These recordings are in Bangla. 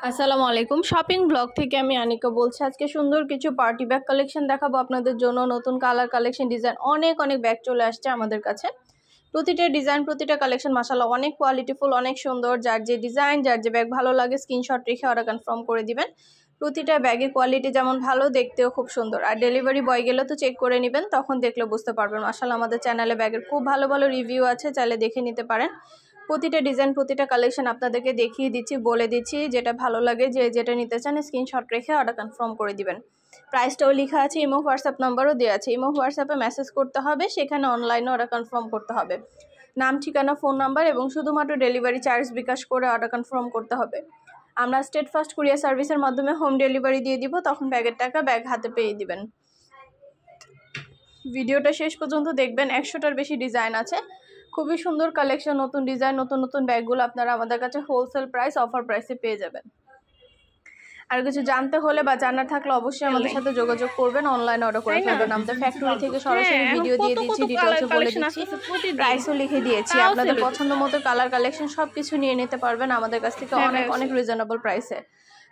আসসালামু আলাইকুম শপিং ব্লগ থেকে আমি আনিকা বলছি। আজকে সুন্দর কিছু পার্টি ব্যাগ কালেকশন দেখাবো আপনাদের জন্য। নতুন কালার কালেকশন ডিজাইন অনেক ব্যাগ চলে আসছে আমাদের কাছে। প্রতিটা ডিজাইন প্রতিটা কালেকশন মাশাআল্লাহ অনেক কোয়ালিটিফুল, অনেক সুন্দর। যার যে ডিজাইন যার যে ব্যাগ ভালো লাগে স্ক্রিনশট রেখে অর্ডার কনফার্ম করে দিবেন। প্রতিটা ব্যাগের কোয়ালিটি যেমন ভালো, দেখতেও খুব সুন্দর। আর ডেলিভারি বয় গেলে তো চেক করে নেবেন, তখন দেখলে বুঝতে পারবেন। মাশাআল্লাহ আমাদের চ্যানেলে ব্যাগের খুব ভালো রিভিউ আছে, চাইলে দেখে নিতে পারেন। প্রতিটা ডিজাইন প্রতিটা কালেকশন আপনাদেরকে দেখিয়ে দিচ্ছি, বলে দিচ্ছি। যেটা ভালো লাগে যে যেটা নিতে চান স্ক্রিনশট রেখে অর্ডার কনফার্ম করে দিবেন। প্রাইসটাও লেখা আছে, ইমো হোয়াটসঅ্যাপ নাম্বারও দেওয়া আছে। ইমো হোয়াটসঅ্যাপে মেসেজ করতে হবে, সেখানে অনলাইনে অর্ডার কনফার্ম করতে হবে। নাম, ঠিকানা, ফোন নাম্বার এবং শুধুমাত্র ডেলিভারি চার্জ বিকাশ করে অর্ডার কনফার্ম করতে হবে। আমরা স্টেট ফার্স্ট কুরিয়ার সার্ভিসের মাধ্যমে হোম ডেলিভারি দিয়ে দিব, তখন ব্যাগের টাকা ব্যাগ হাতে পেয়ে দিবেন। ভিডিওটা শেষ পর্যন্ত দেখবেন। 100টার বেশি ডিজাইন আছে, খুবই সুন্দর কালেকশন। নতুন ডিজাইন নতুন ব্যাগগুলো আপনারা আমাদের কাছে হোলসেল প্রাইস অফার প্রাইসে পেয়ে যাবেন। আর কিছু জানতে হলে বা জানার থাকলে অবশ্যই আমাদের সাথে যোগাযোগ করবেন, অনলাইনে অর্ডার করে ফেলবেন। আমাদের ফ্যাক্টরি থেকে সরাসরি ভিডিও দিয়ে দিচ্ছি, ডিটেইলসে বলে দিচ্ছি, প্রাইসও লিখে দিয়েছি। আপনাদের পছন্দ মতো কালার কালেকশন সবকিছু নিয়ে নিতে পারবেন আমাদের কাছ থেকে অনেক রিজনেবল প্রাইসে।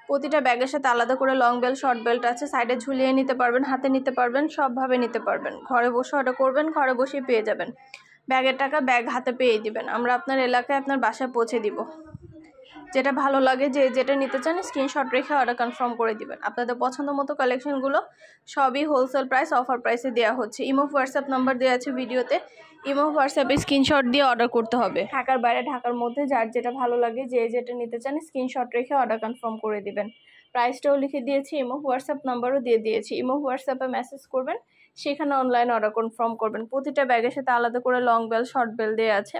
প্রতিটা ব্যাগের সাথে আলাদা করে লং বেল্ট শর্ট বেল্ট আছে, সাইডে ঝুলিয়ে নিতে পারবেন, হাতে নিতে পারবেন, সবভাবে নিতে পারবেন। ঘরে বসে অর্ডার করবেন, ঘরে বসেই পেয়ে যাবেন। ব্যাগের টাকা ব্যাগ হাতে পেয়ে দিবেন। আমরা আপনার এলাকায় আপনার বাসায় পৌঁছে দিব। যেটা ভালো লাগে যে যেটা নিতে চান স্ক্রিনশট রেখে অর্ডার কনফার্ম করে দিবেন। আপনাদের পছন্দ মতো কালেকশনগুলো সবই হোলসেল প্রাইস অফার প্রাইসে দেওয়া হচ্ছে। ইমো হোয়াটসঅ্যাপ নাম্বার দেওয়া আছে ভিডিওতে, ইমো হোয়াটসঅ্যাপে স্ক্রিনশট দিয়ে অর্ডার করতে হবে। ঢাকার বাইরে ঢাকার মধ্যে যার যেটা ভালো লাগে যে যেটা নিতে চান স্ক্রিনশট রেখে অর্ডার কনফার্ম করে দিবেন। প্রাইসটাও লিখে দিয়েছি, ইমো হোয়াটসঅ্যাপ নাম্বারও দিয়ে দিয়েছি। ইমো হোয়াটসঅ্যাপে মেসেজ করবেন, সেখানে অনলাইন অর্ডার কনফার্ম করবেন। প্রতিটা ব্যাগের সাথে আলাদা করে লং বেল শর্ট বেল দেওয়া আছে,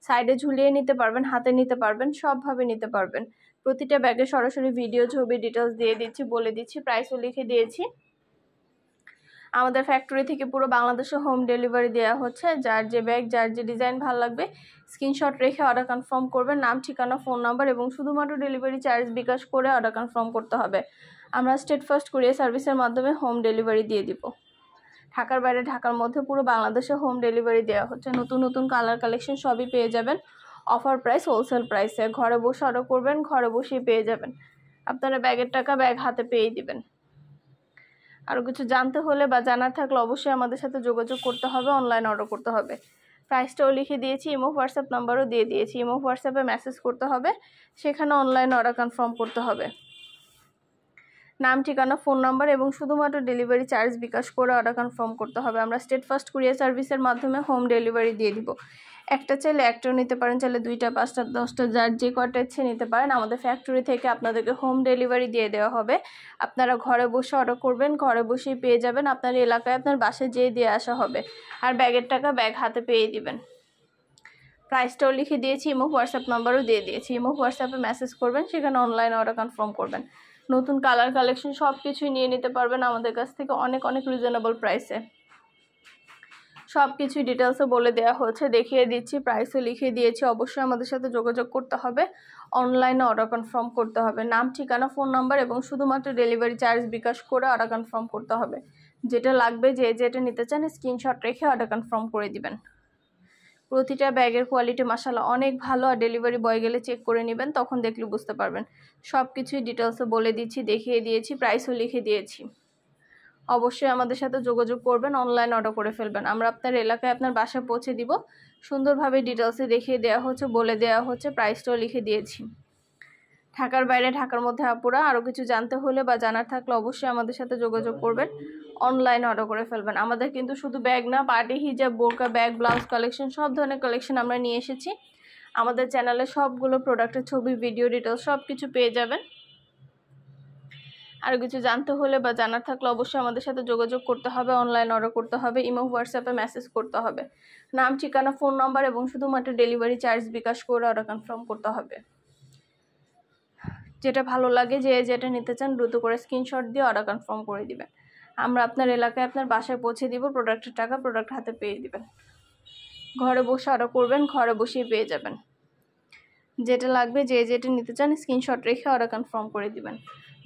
সাইডে ঝুলিয়ে নিতে পারবেন, হাতে নিতে পারবেন, সবভাবে নিতে পারবেন। প্রতিটা ব্যাগে সরাসরি ভিডিও ছবি ডিটেলস দিয়ে দিচ্ছি, বলে দিচ্ছি, প্রাইসও লিখে দিয়েছি। আমাদের ফ্যাক্টরি থেকে পুরো বাংলাদেশে হোম ডেলিভারি দেওয়া হচ্ছে। যার যে ব্যাগ যার যে ডিজাইন ভালো লাগবে স্ক্রিনশট রেখে অর্ডার কনফার্ম করবেন। নাম, ঠিকানা, ফোন নাম্বার এবং শুধুমাত্র ডেলিভারি চার্জ বিকাশ করে অর্ডার কনফার্ম করতে হবে। আমরা স্টেট ফার্স্ট কুরিয়ার সার্ভিসের মাধ্যমে হোম ডেলিভারি দিয়ে দিব। ঢাকার বাইরে ঢাকার মধ্যে পুরো বাংলাদেশে হোম ডেলিভারি দেওয়া হচ্ছে। নতুন কালার কালেকশন সবই পেয়ে যাবেন অফার প্রাইস হোলসেল প্রাইসে। ঘরে বসে অর্ডার করবেন, ঘরে বসেই পেয়ে যাবেন। আপনারা ব্যাগের টাকা ব্যাগ হাতে পেয়ে দিবেন। আরও কিছু জানতে হলে বা জানার থাকলে অবশ্যই আমাদের সাথে যোগাযোগ করতে হবে, অনলাইন অর্ডার করতে হবে। প্রাইসটাও লিখে দিয়েছি, ইমো হোয়াটসঅ্যাপ নাম্বারও দিয়ে দিয়েছি। ইমো হোয়াটসঅ্যাপে মেসেজ করতে হবে, সেখানে অনলাইন অর্ডার কনফার্ম করতে হবে। নাম, ঠিকানা, ফোন নাম্বার এবং শুধুমাত্র ডেলিভারি চার্জ বিকাশ করে অর্ডার কনফার্ম করতে হবে। আমরা স্টেট ফার্স্ট কুরিয়ার সার্ভিসের মাধ্যমে হোম ডেলিভারি দিয়ে দিব। একটা চাইলে একটাও নিতে পারেন, চাইলে 2টা 5টা 10টা যার যে কয়টা ইচ্ছে নিতে পারেন। আমাদের ফ্যাক্টরি থেকে আপনাদেরকে হোম ডেলিভারি দিয়ে দেওয়া হবে। আপনারা ঘরে বসে অর্ডার করবেন, ঘরে বসেই পেয়ে যাবেন। আপনার এলাকায় আপনার বাসায় যেয়ে দিয়ে আসা হবে, আর ব্যাগের টাকা ব্যাগ হাতে পেয়ে দিবেন। প্রাইসটাও লিখে দিয়েছি, ইমো হোয়াটসঅ্যাপ নাম্বারও দিয়ে দিয়েছি। ইমো হোয়াটসঅ্যাপে মেসেজ করবেন, সেখানে অনলাইন অর্ডার কনফার্ম করবেন। নতুন কালার কালেকশন সব কিছুই নিয়ে নিতে পারবেন আমাদের কাছ থেকে অনেক রিজনেবল প্রাইসে। সব কিছুই ডিটেলসে বলে দেওয়া হচ্ছে, দেখিয়ে দিচ্ছি, প্রাইসও লিখে দিয়েছি। অবশ্যই আমাদের সাথে যোগাযোগ করতে হবে, অনলাইনে অর্ডার কনফার্ম করতে হবে। নাম, ঠিকানা, ফোন নাম্বার এবং শুধুমাত্র ডেলিভারি চার্জ বিকাশ করে অর্ডার কনফার্ম করতে হবে। যেটা লাগবে যে যেটা নিতে চান স্ক্রিনশট রেখে অর্ডার কনফার্ম করে দিবেন। প্রতিটা ব্যাগের কোয়ালিটি মাশাআল্লাহ অনেক ভালো। আর ডেলিভারি বয় গেলে চেক করে নেবেন, তখন দেখলে বুঝতে পারবেন। সব কিছুই ডিটেলসে বলে দিচ্ছি, দেখিয়ে দিয়েছি, প্রাইসও লিখে দিয়েছি। অবশ্যই আমাদের সাথে যোগাযোগ করবেন, অনলাইন অর্ডার করে ফেলবেন। আমরা আপনার এলাকায় আপনার বাসায় পৌঁছে দিব। সুন্দরভাবে ডিটেলসে দেখিয়ে দেওয়া হচ্ছে, বলে দেওয়া হচ্ছে, প্রাইসটাও লিখে দিয়েছি। ঢাকার বাইরে ঢাকার মধ্যে আপুরা আরও কিছু জানতে হলে বা জানার থাকলে অবশ্যই আমাদের সাথে যোগাযোগ করবেন, অনলাইন অর্ডার করে ফেলবেন। আমাদের কিন্তু শুধু ব্যাগ না, পার্টি, হিজাব, বোরকা, ব্যাগ, ব্লাউজ কালেকশন সব ধরনের কালেকশন আমরা নিয়ে এসেছি। আমাদের চ্যানেলে সবগুলো প্রোডাক্টের ছবি, ভিডিও, ডিটেলস সব কিছু পেয়ে যাবেন। আর কিছু জানতে হলে বা জানার থাকলে অবশ্যই আমাদের সাথে যোগাযোগ করতে হবে, অনলাইন অর্ডার করতে হবে, ইমো হোয়াটসঅ্যাপে মেসেজ করতে হবে। নাম, ঠিকানা, ফোন নাম্বার এবং শুধুমাত্র ডেলিভারি চার্জ বিকাশ করে অর্ডার কনফার্ম করতে হবে। যেটা ভালো লাগে যে যেটা নিতে চান দ্রুত করে স্ক্রিনশট দিয়ে অর্ডার কনফার্ম করে দিবেন। আমরা আপনার এলাকায় আপনার বাসায় পৌঁছে দিব, প্রোডাক্টের টাকা প্রোডাক্ট হাতে পেয়ে দিবেন। ঘরে বসে অর্ডার করবেন, ঘরে বসেই পেয়ে যাবেন। যেটা লাগবে যে যেটা নিতে চান স্ক্রিনশট রেখে অর্ডার কনফার্ম করে দিবেন।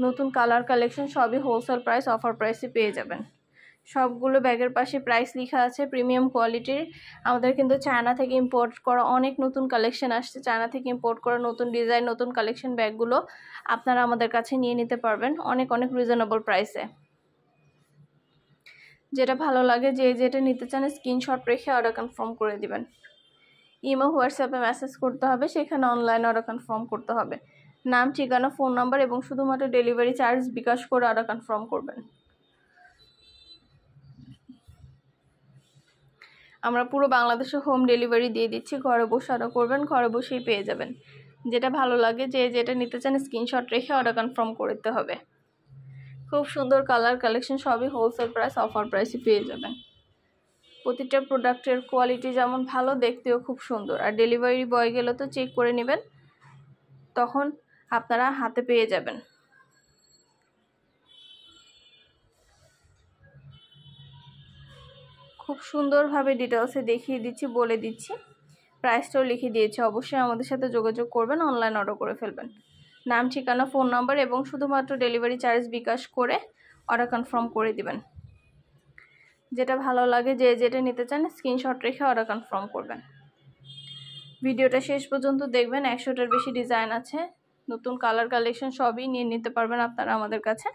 নতুন কালার কালেকশন সবই হোলসেল প্রাইস অফার প্রাইসে পেয়ে যাবেন। সবগুলো ব্যাগের পাশে প্রাইস লেখা আছে, প্রিমিয়াম কোয়ালিটির। আমাদের কিন্তু চায়না থেকে ইম্পোর্ট করা অনেক নতুন কালেকশন আসছে, চায়না থেকে ইম্পোর্ট করা নতুন ডিজাইন নতুন কালেকশন ব্যাগগুলো আপনারা আমাদের কাছে নিয়ে নিতে পারবেন অনেক অনেক রিজনেবল প্রাইসে। যেটা ভালো লাগে যেটা নিতে চান স্ক্রিনশট রেখে অর্ডার কনফার্ম করে দিবেন। ইমো হোয়াটসঅ্যাপে মেসেজ করতে হবে, সেখানে অনলাইন অর্ডার কনফার্ম করতে হবে। নাম ঠিকানা ফোন নাম্বার এবং শুধুমাত্র ডেলিভারি চার্জ বিকাশ করে অর্ডার কনফার্ম করবেন। আমরা পুরো বাংলাদেশে হোম ডেলিভারি দিয়ে দিচ্ছি, ঘরে বসে অর্ডার করবেন, ঘরে বসেই পেয়ে যাবেন। যেটা ভালো লাগে যেটা নিতে চান স্ক্রিনশট রেখে অর্ডার কনফার্ম করতে হবে। খুব সুন্দর কালার কালেকশন, সবই হোলসেল প্রাইস অফার প্রাইসে পেয়ে যাবেন। প্রতিটা প্রোডাক্টের কোয়ালিটি যেমন ভালো, দেখতেও খুব সুন্দর। আর ডেলিভারি বয় গেলে তো চেক করে নেবেন, তখন আপনারা হাতে পেয়ে যাবেন। খুব সুন্দরভাবে ডিটেলসে দেখিয়ে দিচ্ছি, বলে দিচ্ছি, প্রাইসটাও লিখে দিয়েছি। অবশ্যই আমাদের সাথে যোগাযোগ করবেন, অনলাইন অর্ডার করে ফেলবেন। নাম ঠিকানা ফোন নাম্বার এবং শুধুমাত্র ডেলিভারি চার্জ বিকাশ করে অর্ডার কনফার্ম করে দিবেন। যেটা ভালো লাগে যেটা নিতে চান স্ক্রিনশট রেখে অর্ডার কনফার্ম করবেন। ভিডিওটা শেষ পর্যন্ত দেখবেন, 100টার বেশি ডিজাইন আছে, নতুন কালার কালেকশন সবই নিয়ে নিতে পারবেন আপনারা আমাদের কাছে।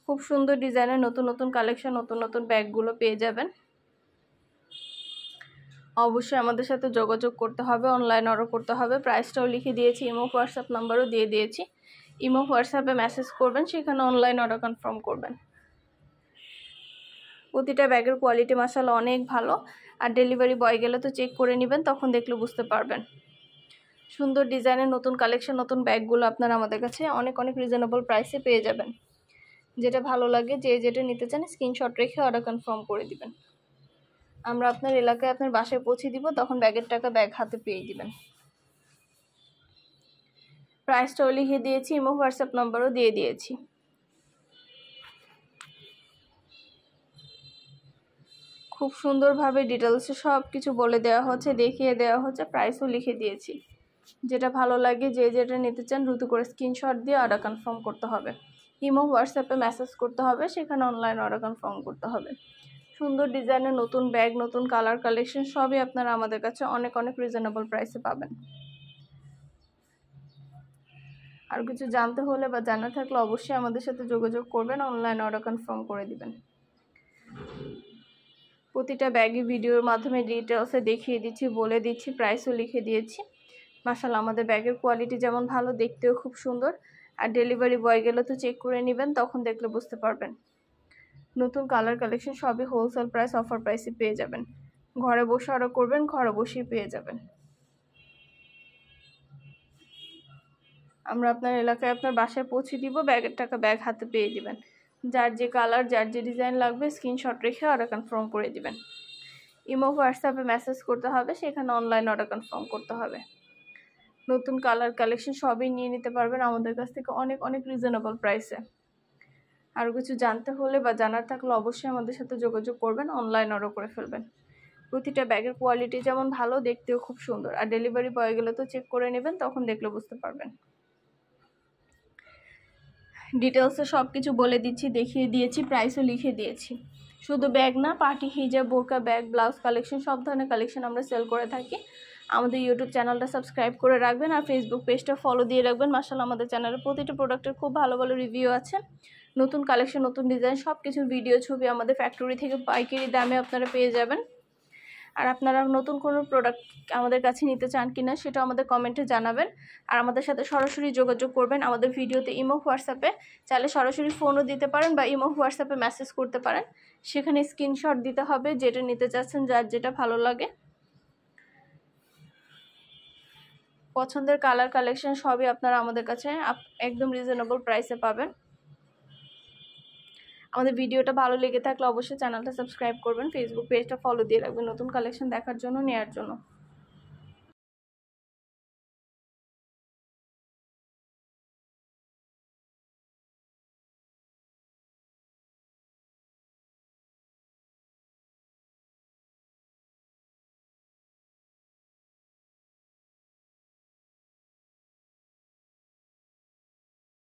খুব সুন্দর ডিজাইনের নতুন নতুন কালেকশন নতুন নতুন ব্যাগগুলো পেয়ে যাবেন। অবশ্যই আমাদের সাথে যোগাযোগ করতে হবে, অনলাইন অর্ডার করতে হবে। প্রাইসটাও লিখে দিয়েছি, ইমো হোয়াটসঅ্যাপ নাম্বারও দিয়ে দিয়েছি। ইমো হোয়াটসঅ্যাপে মেসেজ করবেন, সেখানে অনলাইন অর্ডার কনফার্ম করবেন। প্রতিটা ব্যাগের কোয়ালিটি মাশাআল্লাহ অনেক ভালো। আর ডেলিভারি বয় গেলে তো চেক করে নেবেন, তখন দেখলে বুঝতে পারবেন। সুন্দর ডিজাইনের নতুন কালেকশন নতুন ব্যাগগুলো আপনারা আমাদের কাছে অনেক অনেক রিজনেবল প্রাইসে পেয়ে যাবেন। যেটা ভালো লাগে যেটা নিতে চান স্ক্রিনশট রেখে অর্ডার কনফার্ম করে দিবেন। আমরা আপনার এলাকায় আপনার বাসায় পৌঁছে দিব, তখন ব্যাগের টাকা ব্যাগ হাতে পেয়ে দিবেন। প্রাইসটাও লিখে দিয়েছি, ইমো হোয়াটসঅ্যাপ নাম্বারও দিয়ে দিয়েছি। খুব সুন্দরভাবে ডিটেলসে সব কিছু বলে দেওয়া হচ্ছে, দেখিয়ে দেওয়া হচ্ছে, প্রাইসও লিখে দিয়েছি। যেটা ভালো লাগে যেটা নিতে চান দ্রুত করে স্ক্রিনশট দিয়ে অর্ডার কনফার্ম করতে হবে। ইমো হোয়াটসঅ্যাপে মেসেজ করতে হবে, সেখানে অনলাইন অর্ডার কনফার্ম করতে হবে। সুন্দর ডিজাইনের নতুন ব্যাগ নতুন কালার কালেকশন সবই আপনারা আমাদের কাছে অনেক অনেক রিজনেবল প্রাইসে পাবেন। আর কিছু জানতে হলে বা জানা থাকলে অবশ্যই আমাদের সাথে যোগাযোগ করবেন, অনলাইন অর্ডার কনফার্ম করে দিবেন। প্রতিটা ব্যাগই ভিডিওর মাধ্যমে ডিটেলসে দেখিয়ে দিচ্ছি, বলে দিচ্ছি, প্রাইসও লিখে দিয়েছি। মাশাআল্লাহ আমাদের ব্যাগের কোয়ালিটি যেমন ভালো, দেখতেও খুব সুন্দর। আর ডেলিভারি বয় গেলে তো চেক করে নেবেন, তখন দেখলে বুঝতে পারবেন। নতুন কালার কালেকশন সবই হোলসেল প্রাইস অফার প্রাইসে পেয়ে যাবেন। ঘরে বসে অর্ডার করবেন, ঘরে বসেই পেয়ে যাবেন। আমরা আপনার এলাকায় আপনার বাসায় পৌঁছে দিব, ব্যাগের টাকা ব্যাগ হাতে পেয়ে দিবেন। যার যে কালার যার যে ডিজাইন লাগবে স্ক্রিনশট রেখে অর্ডার কনফার্ম করে দিবেন। ইমো হোয়াটসঅ্যাপে মেসেজ করতে হবে, সেখানে অনলাইন অর্ডার কনফার্ম করতে হবে। নতুন কালার কালেকশন সবই নিয়ে নিতে পারবেন আমাদের কাছ থেকে অনেক অনেক রিজনেবল প্রাইসে। আর কিছু জানতে হলে বা জানার থাকলে অবশ্যই আমাদের সাথে যোগাযোগ করবেন, অনলাইন অর্ডার করে ফেলবেন। প্রতিটা ব্যাগের কোয়ালিটি যেমন ভালো, দেখতেও খুব সুন্দর। আর ডেলিভারি বয় গেলে তো চেক করে নেবেন, তখন দেখলে বুঝতে পারবেন। ডিটেলসে সব কিছু বলে দিচ্ছি, দেখিয়ে দিয়েছি, প্রাইসও লিখে দিয়েছি। শুধু ব্যাগ না, পার্টি হিজাব বোরকা ব্যাগ ব্লাউজ কালেকশন সব ধরনের কালেকশন আমরা সেল করে থাকি। আমাদের ইউটিউব চ্যানেলটা সাবস্ক্রাইব করে রাখবেন আর ফেসবুক পেজটা ফলো দিয়ে রাখবেন। মাশাআল্লাহ আমাদের চ্যানেলে প্রতিটা প্রোডাক্টের খুব ভালো ভালো রিভিউ আছে। নতুন কালেকশন নতুন ডিজাইন সব কিছুর ভিডিও ছবি আমাদের ফ্যাক্টরি থেকে পাইকারি দামে আপনারা পেয়ে যাবেন। আর আপনারা নতুন কোনো প্রোডাক্ট আমাদের কাছে নিতে চান কিনা সেটা আমাদের কমেন্টে জানাবেন। আর আমাদের সাথে সরাসরি যোগাযোগ করবেন। আমাদের ভিডিওতে ইমো হোয়াটসঅ্যাপে চাইলে সরাসরি ফোনও দিতে পারেন বা ইমো হোয়াটসঅ্যাপে মেসেজ করতে পারেন। সেখানে স্ক্রিনশট দিতে হবে যেটা নিতে চাচ্ছেন, যার যেটা ভালো লাগে। পছন্দের কালার কালেকশন সবই আপনারা আমাদের কাছে একদম রিজনেবল প্রাইসে পাবেন। আমাদের ভিডিওটা ভালো লেগে থাকলে অবশ্যই চ্যানেলটা সাবস্ক্রাইব করবেন, ফেসবুক পেজটা ফলো দিয়ে রাখবেন নতুন কালেকশন দেখার জন্য, নেওয়ার জন্য।